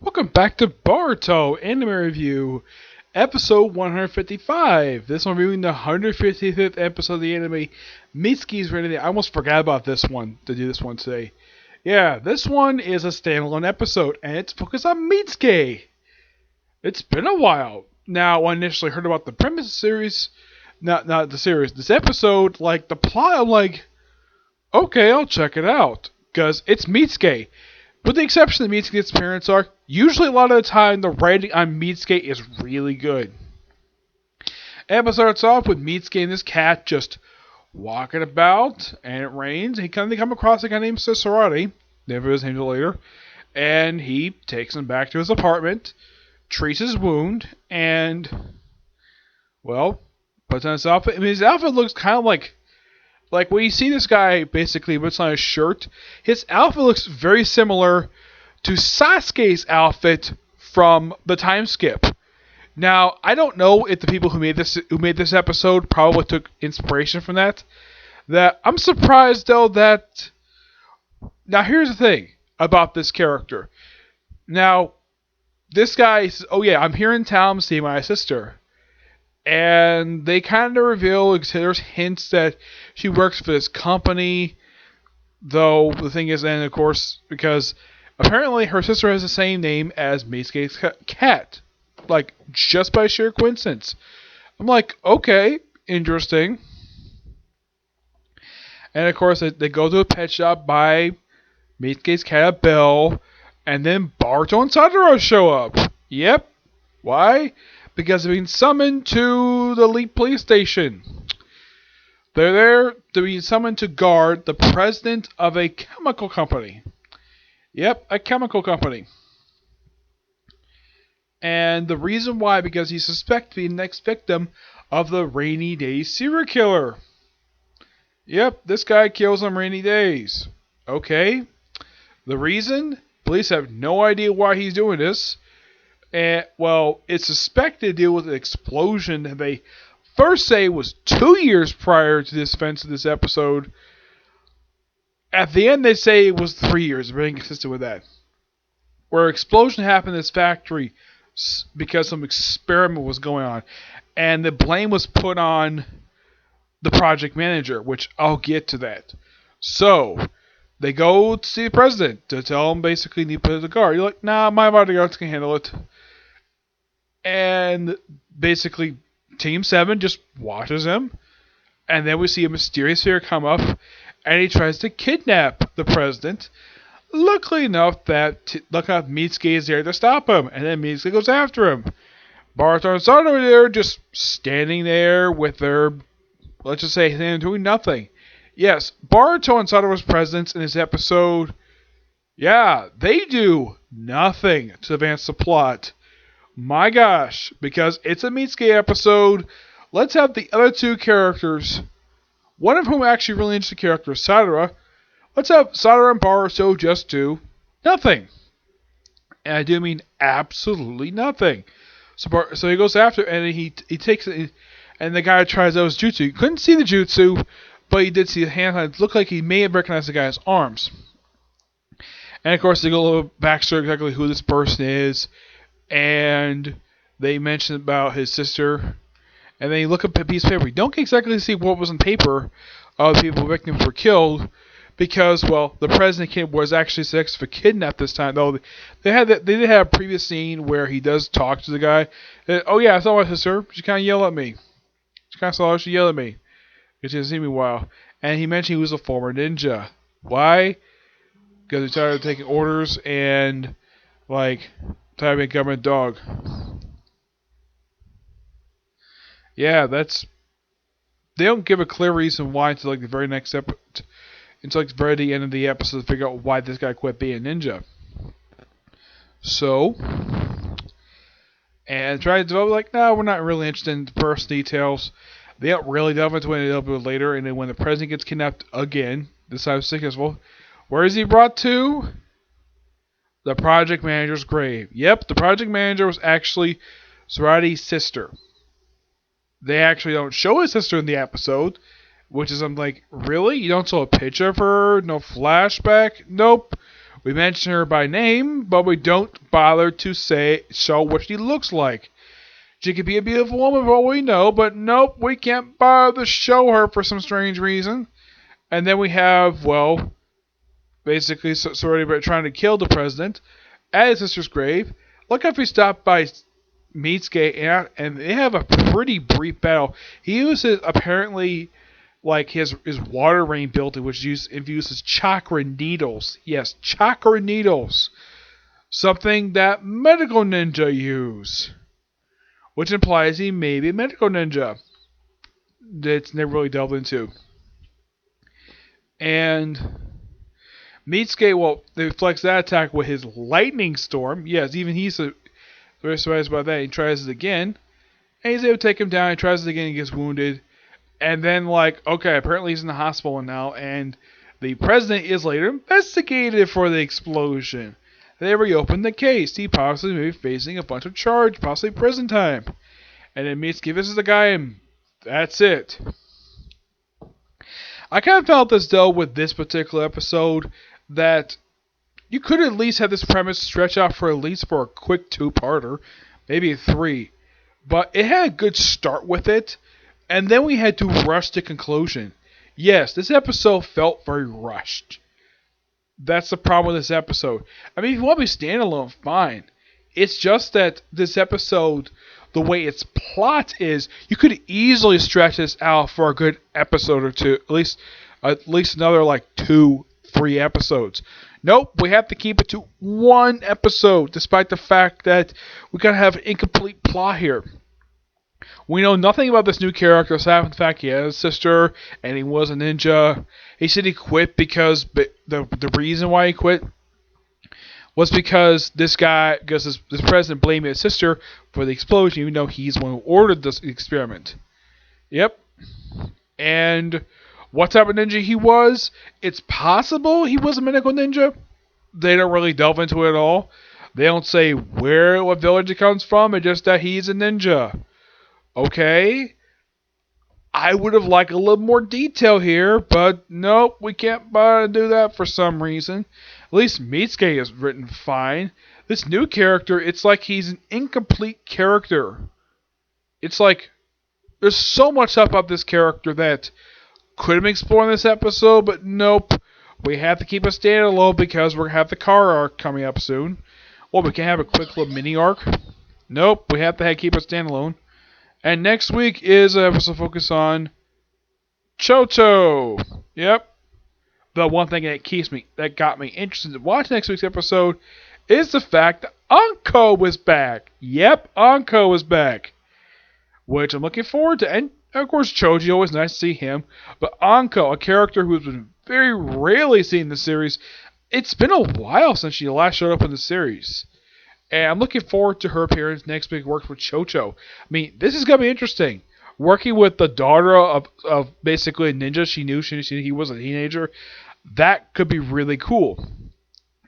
Welcome back to Boruto Anime Review, episode 155. This one reviewing the 155th episode of the anime, Mitsuki's Rainy Day. I almost forgot about this one, to do this one today. Yeah, this one is a standalone episode, and it's focused on Mitsuki. It's been a while. Now, when I initially heard about the premise of the series, not the series, this episode, like, the plot, I'm like, okay, I'll check it out. Because it's Mitsuki. With the exception of Mitsuki's parents are, usually a lot of the time the writing on Mitsuki is really good. Episode starts off with Mitsuki and his cat just walking about, and it rains. They come across a guy named Cicerati, never his name till later, and he takes him back to his apartment, treats his wound, and, well, puts on his outfit. I mean, his outfit looks kind of like when you see this guy basically puts on a shirt, his outfit looks very similar to Sasuke's outfit from the time skip. Now, I don't know if the people who made this episode probably took inspiration from that. That I'm surprised though that. Now here's the thing about this character. Now, this guy says, "Oh yeah, I'm here in town to see my sister." And they kind of reveal, there's hints that she works for this company. Though, the thing is, and of course, because apparently her sister has the same name as Mitsuki's cat. Like, just by sheer coincidence. I'm like, okay, interesting. And of course, they go to a pet shop, buy Mitsuki's cat a bell, and then Boruto and Satoru show up. Yep. Why? Because they're being summoned to the Elite Police Station. They're there to be summoned to guard the president of a chemical company. Yep, a chemical company. And the reason why, because he's suspected to be the next victim of the Rainy Day serial killer. Yep, this guy kills on rainy days. Okay. The reason? Police have no idea why he's doing this. And, well, it's suspected to deal with an explosion that they first say was 2 years prior to this event of this episode. At the end, they say it was 3 years. They're being consistent with that. Where an explosion happened in this factory because some experiment was going on. And the blame was put on the project manager, which I'll get to that. So, they go to see the president to tell him basically need to put the guard. You're like, nah, my bodyguards can handle it. And basically, Team 7 just watches him. And then we see a mysterious figure come up. And he tries to kidnap the president. Luckily enough that Mitsuki is there to stop him. And then Mitsuki goes after him. Boruto and Satoru are there just standing there with their, let's just say, they're doing nothing. Yes, Boruto and Satoru's presence in this episode, yeah, they do nothing to advance the plot. My gosh, because it's a Mitsuki episode, let's have the other two characters, one of whom actually really interesting character is Satoru. Let's have Satoru and Boruto just do nothing. And I do mean absolutely nothing. So he goes after it, and he takes it, and the guy tries out his jutsu. You couldn't see the jutsu, but he did see the hand. It looked like he may have recognized the guy's arms. And of course, they go a little backstory exactly who this person is. And they mention about his sister. And then you look up a piece of paper. You don't exactly see what was on paper of the people victims were killed. Because, well, the president kid was actually successfully kidnapped this time. Though they did have a previous scene where he does talk to the guy. Oh yeah, I saw my sister. She kind of yelled at me. She yelled at me. Because she hasn't seen me in a while. And he mentioned he was a former ninja. Why? Because he started taking orders and, like, tired of being a government dog. Yeah, that's... They don't give a clear reason why until, like, the very next episode. Until, like, the very end of the episode to figure out why this guy quit being a ninja. So... And try to develop, like, no, we're not really interested in the personal details. They don't really delve into it a little bit later, and then when the president gets kidnapped again, this time successful, where is he brought to? The project manager's grave. Yep, the project manager was actually Sarati's sister. They actually don't show his sister in the episode, which is, I'm like, really? You don't show a picture of her? No flashback? Nope. We mention her by name, but we don't bother to show what she looks like. She could be a beautiful woman for all we know, but nope, we can't bother to show her for some strange reason. And then we have, well, basically sort of trying to kill the president at his sister's grave. Look if we stop by Mitsuki, and they have a pretty brief battle. He uses, apparently, like his water rain ability, which infuses chakra needles. Yes, chakra needles. Something that medical ninja use. Which implies he may be a medical ninja. That's never really delved into. And Mitsuki, well, reflects that attack with his lightning storm. Yes, even he's very surprised by that. He tries it again. And he's able to take him down. He tries it again and gets wounded. And then, like, okay, apparently he's in the hospital now. And the president is later investigated for the explosion. They reopened the case. He possibly may be facing a bunch of charge, possibly prison time. And then Mitsuki visits the guy, and that's it. I kind of felt as though with this particular episode that you could at least have this premise stretch out for a quick 2-parter, maybe a 3. But it had a good start with it, and then we had to rush to conclusion. Yes, this episode felt very rushed. That's the problem with this episode. I mean, if you want to be standalone, fine. It's just that this episode, the way its plot is, you could easily stretch this out for a good episode or two. At least another like 2-3 episodes. Nope, we have to keep it to 1 episode, despite the fact that we gotta have an incomplete plot here. We know nothing about this new character, aside from the fact he has a sister and he was a ninja. He said he quit because the reason why he quit was because this president blamed his sister for the explosion, even though he's the one who ordered this experiment. Yep. And what type of ninja he was? It's possible he was a medical ninja. They don't really delve into it at all. They don't say what village it comes from, it's just that he's a ninja. Okay. I would have liked a little more detail here, but nope, we can't bother to do that for some reason. At least Mitsuki is written fine. This new character, it's like he's an incomplete character. It's like there's so much stuff about this character that could have been explored in this episode, but nope. We have to keep it standalone because we're going to have the car arc coming up soon. Well, we can have a quick little mini arc. Nope, we have to keep it standalone. And next week is an episode focused on Chocho. Yep. The one thing that got me interested in watching next week's episode is the fact that Anko was back. Yep, Anko is back. Which I'm looking forward to. And of course, Choji, always nice to see him. But Anko, a character who's been very rarely seen in the series. It's been a while since she last showed up in the series. And I'm looking forward to her appearance next week, works with Chocho. I mean, this is going to be interesting. Working with the daughter of basically a ninja she knew he was a teenager, that could be really cool.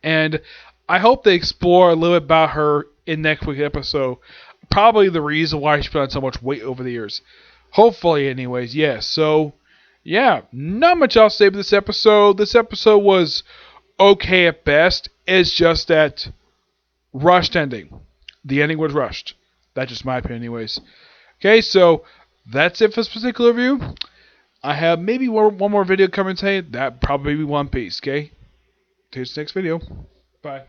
And I hope they explore a little bit about her in next week's episode. Probably the reason why she put on so much weight over the years. Hopefully, anyways, yes. So, yeah, not much else to say about this episode. This episode was okay at best. It's just that rushed ending. The ending was rushed. That's just my opinion anyways. Okay, so that's it for this particular review. I have maybe one more video coming today. That probably be One Piece, okay? See you next video. Bye.